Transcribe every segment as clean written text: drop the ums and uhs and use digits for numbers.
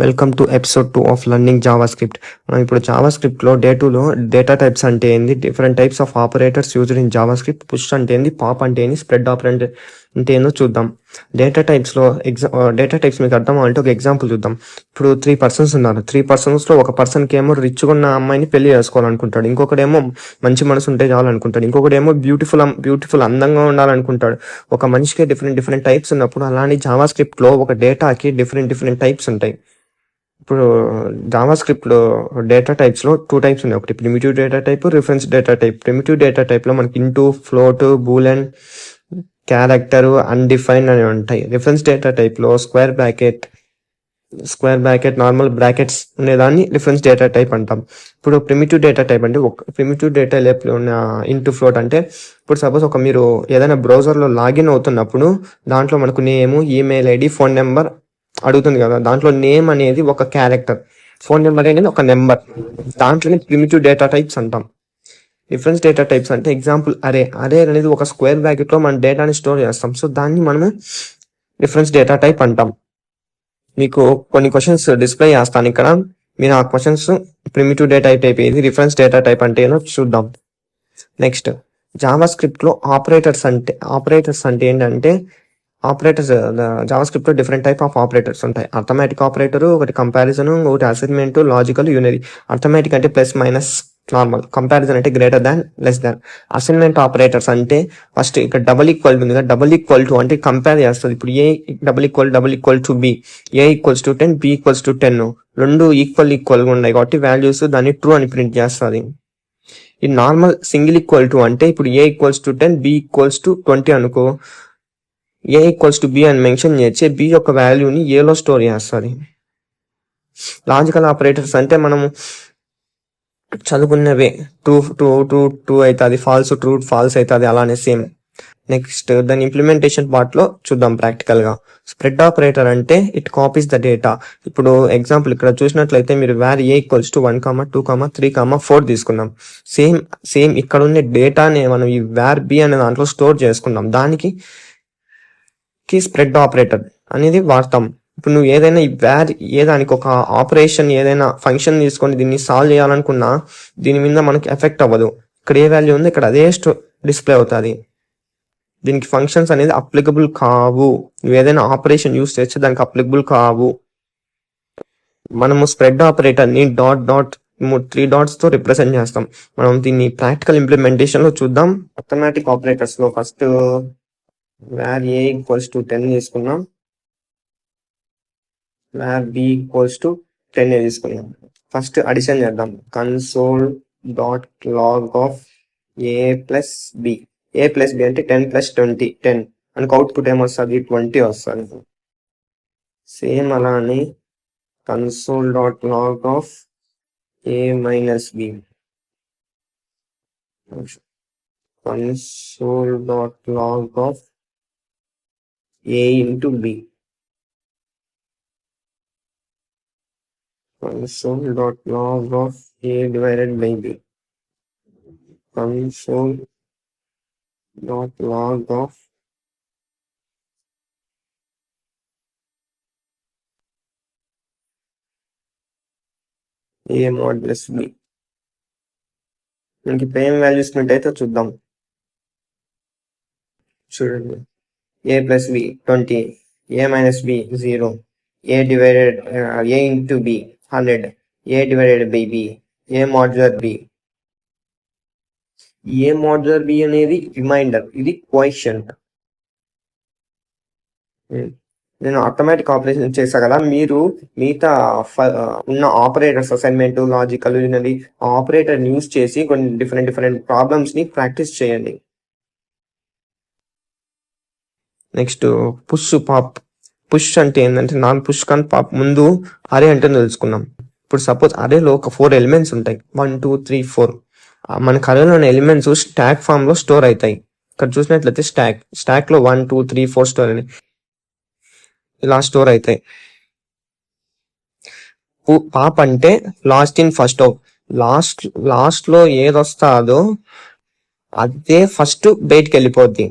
Welcome to episode 2 of learning JavaScript. మనం ఇప్పుడు జావాస్క్రిప్ట్లో day 2లో డేటా టైప్స్ అంటే ఏంది, different types of operators used in JavaScript, push అంటే ఏంది, పాప్ అంటే ఏంది, స్ప్రెడ్ ఆపరేటర్ అంటే ఏందో చూద్దాం. డేటా టైప్స్ మీకు అర్థం అంటే ఒక ఎగ్జాంపుల్ చూద్దాం. ఇప్పుడు 3 పర్సన్స్ ఉన్నారు. 3 పర్సన్స్లో ఒక పర్సన్కి ఏమో రిచ్గా ఉన్న అమ్మాయిని పెళ్లి చేసుకోవాలనుకుంటాడు, ఇంకొకడేమో మంచి మనసు ఉంటే చాలనుకుంటాడు, ఇంకొకడేమో బ్యూటిఫుల్ అందంగా ఉండాలనుకుంటాడు. ఒక మనిషికి డిఫరెంట్ టైప్స్ ఉన్నప్పుడు అలానే జావాస్క్రిప్ట్లో ఒక డేటాకి డిఫరెంట్ టైప్స్ ఉంటాయి. ఇప్పుడు జావాస్క్రిప్ట్లో డేటా టైప్స్లో 2 టైప్స్ ఉన్నాయి. ఒకటి primitive data type, reference data type. Primitive data టైప్లో మనకి into, float, Boolean, character, undefined అనేవి ఉంటాయి. రిఫరెన్స్ డేటా టైప్లో స్క్వేర్ బ్రాకెట్, నార్మల్ బ్రాకెట్స్ ఉండేదాన్ని రిఫరెన్స్ డేటా టైప్ అంటాం. ఇప్పుడు ప్రిమిటివ్ డేటా టైప్ అంటే ప్రిమిటివ్ డేటా టైప్లో ఉన్న ఇంటూ, ఫ్లోట్ అంటే ఇప్పుడు సపోజ్ మీరు ఏదైనా బ్రౌజర్లో లాగిన్ అవుతున్నప్పుడు దాంట్లో మనకు నేము, ఈమెయిల్ ఐడి, ఫోన్ నెంబర్ అడుగుతుంది కదా. దాంట్లో నేమ్ అనేది ఒక క్యారెక్టర్, ఫోన్ నెంబర్ అనేది ఒక నెంబర్. దాంట్లోనే ప్రిమిటివ్ డేటా టైప్స్ అంటాం. రిఫరెన్స్ డేటా టైప్స్ అంటే ఎగ్జాంపుల్ అరే అనేది ఒక స్క్వేర్ బ్రాకెట్లో మన డేటాని స్టోర్ చేస్తాం. సో దాన్ని మనము రిఫరెన్స్ డేటా టైప్ అంటాం. మీకు కొన్ని క్వశ్చన్స్ డిస్ప్లే చేస్తాను ఇక్కడ, మీరు ఆ క్వశ్చన్స్ ప్రిమిటివ్ డేటా టైప్ ఏది, రిఫరెన్స్ డేటా టైప్ అంటే ఏదో చూద్దాం. నెక్స్ట్ జావాస్క్రిప్ట్లో ఆపరేటర్స్ అంటే ఏంటంటే జావాస్క్రిప్ట్లో డిఫరెంట్ టైప్ ఆఫ్ ఆపరేటర్స్ ఉంటాయి. అర్థమెటిక్ ఆపరేటర్, ఒకటి కంపారిజన్, ఒకటి అసైన్మెంట్, లాజికల్, యూనరీ. అర్థమెటిక్ అంటే ప్లస్ మైనస్ నార్మల్, కంపారిజన్ అంటే greater than, less than. Assignment operators అంటే ఫస్ట్ ఇక్కడ డబుల్ ఈక్వల్ ఉంది కదా, డబుల్ ఈక్వల్ టు అంటే కంపేర్ చేస్తుంది. ఇప్పుడు a double equal to b, a equals to 10, b equals to 10, రెండు ఈక్వల్గా ఉన్నాయి కాబట్టి వాల్యూస్ దాన్ని ట్రూ అని ప్రింట్ చేస్తుంది. ఈ నార్మల్ సింగిల్ ఈక్వల్ టు అంటే ఇప్పుడు a equals to 10, b equals to 20 అనుకో, ఏ ఈక్వల్స్ టు బి అని మెన్షన్ చేసి బి యొక్క వాల్యూని ఏలో స్టోర్ చేస్తుంది. లాజికల్ ఆపరేటర్స్ అంటే మనము చదువుకున్నవే ట్రూ అవుతుంది, ఫాల్స్ అవుతుంది, అలానే సేమ్. నెక్స్ట్ దాని ఇంప్లిమెంటేషన్ పార్ట్లో చూద్దాం ప్రాక్టికల్గా. స్ప్రెడ్ ఆపరేటర్ అంటే ఇట్ కాపీస్ ద డేటా. ఇప్పుడు ఎగ్జాంపుల్ ఇక్కడ చూసినట్లయితే మీరు వేర్ ఏ ఈక్వల్స్ టు 1, 2, 3, 4 తీసుకున్నాం. సేమ్ ఇక్కడ ఉన్న డేటాని మనం ఈ వేర్ బి అనే దాంట్లో స్టోర్ చేసుకున్నాం. దానికి స్ప్రెడ్ ఆపరేటర్ అనేది వాడతాం. ఇప్పుడు నువ్వు ఏదైనా ఏదానికి ఒక ఆపరేషన్, ఏదైనా ఫంక్షన్ తీసుకొని దీన్ని సాల్వ్ చేయాలనుకున్నా దీని మీద మనకి ఎఫెక్ట్ అవ్వదు. ఇక్కడ ఏ వాల్యూ ఉందో ఇక్కడ అదే డిస్ప్లే అవుతుంది. దీనికి ఫంక్షన్స్ అనేది అప్లికబుల్ కావు. నువ్వు ఏదైనా ఆపరేషన్ యూస్ చేస్తే దానికి అప్లికబుల్ కావు. మనము స్ప్రెడ్ ఆపరేటర్ని డాట్ 3 డాట్స్ తో రిప్రజెంట్ చేస్తాం. మనం దీన్ని ప్రాక్టికల్ ఇంప్లిమెంటేషన్ లో చూద్దాం. అథమెటిక్ ఆపరేటర్స్ లో first where a equals to 10 తీసుకున్నాం, వేర్ బి ఈక్వల్స్ టు 10 తీసుకున్నాం. ఫస్ట్ అడిషన్ చేద్దాం. Console dot log of a plus b. A plus b అంటే 10 ప్లస్ 20, 10 మనకు అవుట్పుట్ ఏమొస్తుంది, 20 వస్తుంది. సేమ్ అలానే console dot log of a minus b, console dot log of a into b, console dot log of a divided by b, console dot log of a mod plus b. మనకి పేమ్ values print అయితే చూద్దాం. చూడండి, a plus b 20, a minus b 0, a divided a into b 100, a divided by b, a modular b. A modular b అనేది remainder, ఇది coefficient. నేను automatic operation చేసా కదా, మీరు మిగతా ఉన్న operators assignment, logical, unary operator use చేసి కొన్ని డిఫరెంట్ ప్రాబ్లమ్స్ ని ప్రాక్టీస్ చేయండి. నెక్స్ట్ పుష్ అంటే ఏంటంటే నాన్ పుష్ కానీ పాప్. ముందు అరే అంటే తెలుసుకున్నాం. ఇప్పుడు సపోజ్ అరేలో ఒక 4 ఎలిమెంట్స్ ఉంటాయి, 1, 2, 3, 4. మన అరేలో ఉన్న ఎలిమెంట్స్ స్టాక్ ఫామ్ లో స్టోర్ అవుతాయి. ఇక్కడ చూసినట్లయితే స్టాక్ లో 1, 2, 3, 4 స్టోర్ అని ఇలా స్టోర్ అవుతాయి. పాప్ అంటే last in first out. Last లో ఏది వస్తాదో అదే ఫస్ట్ బయటికి వెళ్ళిపోద్ది.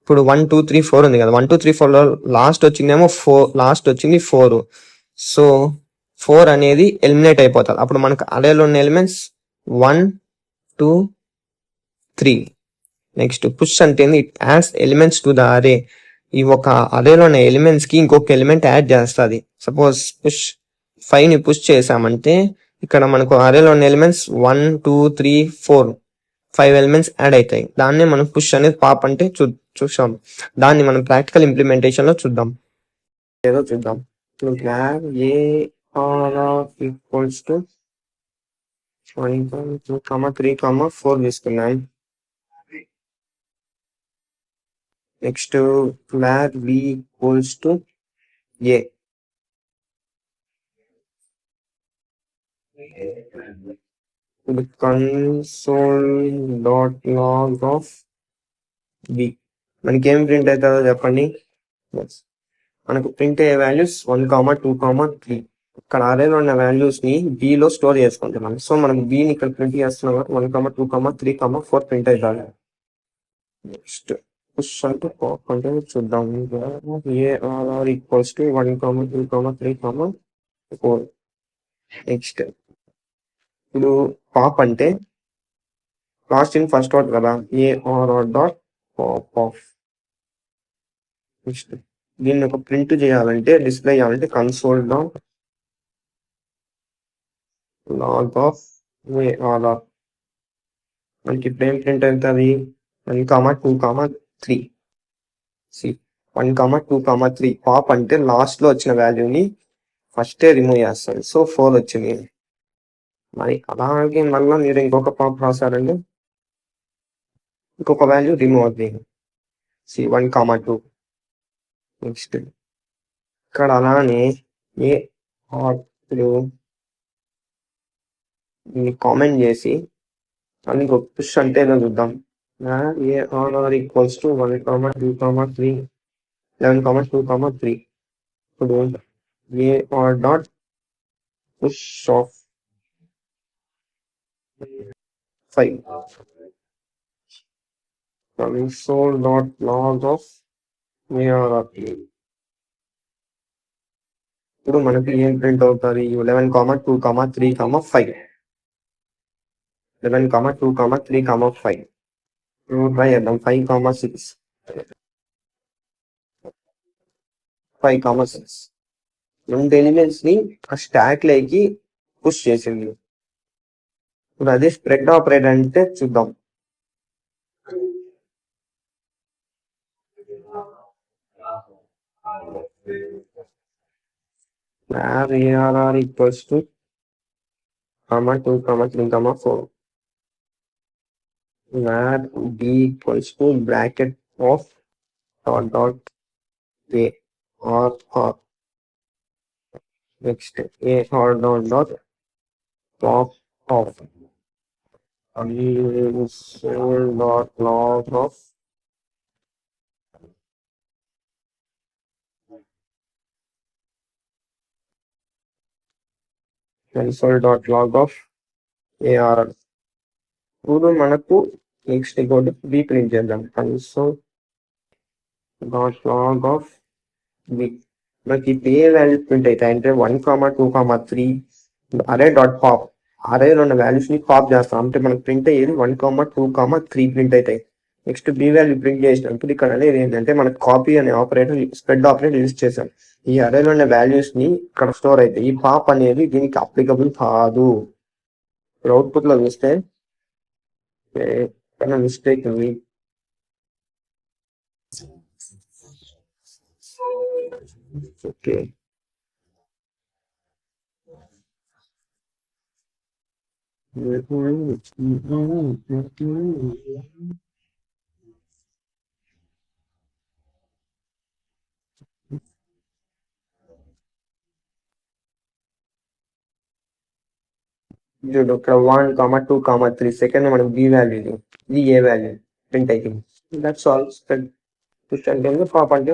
ఇప్పుడు 1, 2, 3, 4 ఉంది కదా, 1, 2, 3, 4 లో లాస్ట్ వచ్చిందేమో 4, లాస్ట్ వచ్చింది 4. సో 4 అనేది ఎలిమినేట్ అయిపోతుంది. అప్పుడు మనకు అరేలో ఉన్న ఎలిమెంట్స్ 1 2 3. నెక్స్ట్ పుష్ అంటే it adds elements to the అరే. ఈ ఒక అరేలో ఉన్న ఎలిమెంట్స్ కి ఇంకొక ఎలిమెంట్ యాడ్ చేస్తుంది. సపోజ్ పుష్ 5 ని పుష్ చేసామంటే ఇక్కడ మనకు అరేలో ఉన్న ఎలిమెంట్స్ 1 2 3 4 5 ఎలిమెంట్స్ యాడ్ అవుతాయి. దాన్నే మనం పుష్ అనేది పాప్ అంటే చూసాం. దాన్ని మనం ప్రాక్టికల్ ఇంప్లిమెంటేషన్ లో చూద్దాం. ఏదో చూద్దాం. ఏ ఈక్వల్స్ టు 2, 3, 4 తీసుకున్నాం. Next flag v equals to A. console.log of b. మనకి ఏం ప్రింట్ అవుతుందో చెప్పండి. మనకు ప్రింట్ అయ్యే వాల్యూస్ 1, 2, 3. ఇక్కడ అరేలో ఉన్న వాల్యూస్ ని b లో స్టోర్ చేసుకుంటున్నాం. సో మనకు b ని ఇక్కడ ప్రింట్ చేస్తున్నాం కాబట్టి 1, 2, 3, 4 ప్రింట్ అవుతాయి. నెక్స్ట్ పుష్ అంటే పాప్ అంటే చూద్దాం. ARR equals to 1, 2, 3, 4. నెక్స్ట్ ఇప్పుడు పాప్ అంటే లాస్ట్ ఇన్ ఫస్ట్ వర్డ్ కదా, ARR dot pop of. Next దీన్ని ఒక ప్రింట్ చేయాలంటే డిస్ప్లే చేయాలంటే console dot log of ARR. మనకి ఇప్పుడు ఏం ప్రింట్ అవుతుంది? 1, 2, 3. 1, 2, 3 పాప్ అంటే లాస్ట్ లో వచ్చిన వాల్యూని ఫస్టే రిమూవ్ చేస్తుంది. సో 4 వచ్చింది. మరి అలాగే మళ్ళీ మీరు ఇంకొక పాప్ రాశారంటే ఇంకొక వాల్యూ రిమూవ్ అవుతుంది. 1, 2. నెక్స్ట్ ఇక్కడ అలానే ఏ కామెంట్ చేసి అని పుష్ అంటే ఏదో చూద్దాం. ARR equals to 1, 2, 3, 11, 2, 3. ఇప్పుడు AR dot push of 5. console.log of ARR. ఇప్పుడు మనకి ఏం ప్రింట్ అవుతుంది? 11, 2, 3, 5. 11, 2, 3, 5. ట్రై చేద్దాం. 5, 6. 5, 6. రెండు ఎలిమెంట్స్ ని ఆ స్టాక్ లోకి పుష్ చేసింది. ఇప్పుడు అదే స్ప్రెడ్ ఆపరేటర్ అంటే చూద్దాం. ARR equals to 2, 3, 4. where b equals to bracket of dot a or r. Next a or dot top of console.log of console.log of ARR. ఇప్పుడు మనకు నెక్స్ట్ ఇంకోటి బి ప్రింట్ చేద్దాం. console.log of b. మనకి ఇప్పుడు ఏ values print అవుతాయి అంటే 1, 2, 3 అరే dot pop. అరేలో ఉన్న వాల్యూస్ ని పాప్ చేస్తాం అంటే మనకు ప్రింట్ అయ్యేది 1, 2, 3 ప్రింట్ అవుతాయి. నెక్స్ట్ బి వాల్యూ ప్రింట్ చేసినప్పుడు ఇక్కడ అనేది ఏంటంటే మనకు కాపీ అనే ఆపరేటర్ స్ప్రెడ్ ఆపరేటర్ యూజ్ చేసాం. ఈ అరేలో ఉన్న వాల్యూస్ ని ఇక్కడ స్టోర్ అవుతాయి. ఈ పాప్ అనేది దీనికి అప్లికబుల్ కాదు. అవుట్పుట్ లో చూస్తే మిస్టేక్ ఉంది. ఓకే, ఇక్కడ 1, 2, 3 సెకండ్ మనకు బి వాల్యూ, ఇది ఏ వాల్యూ ప్రింట్ అయింది. That's all. స్ప్రెడ్ పుష్ అంటే పాప్ అంటే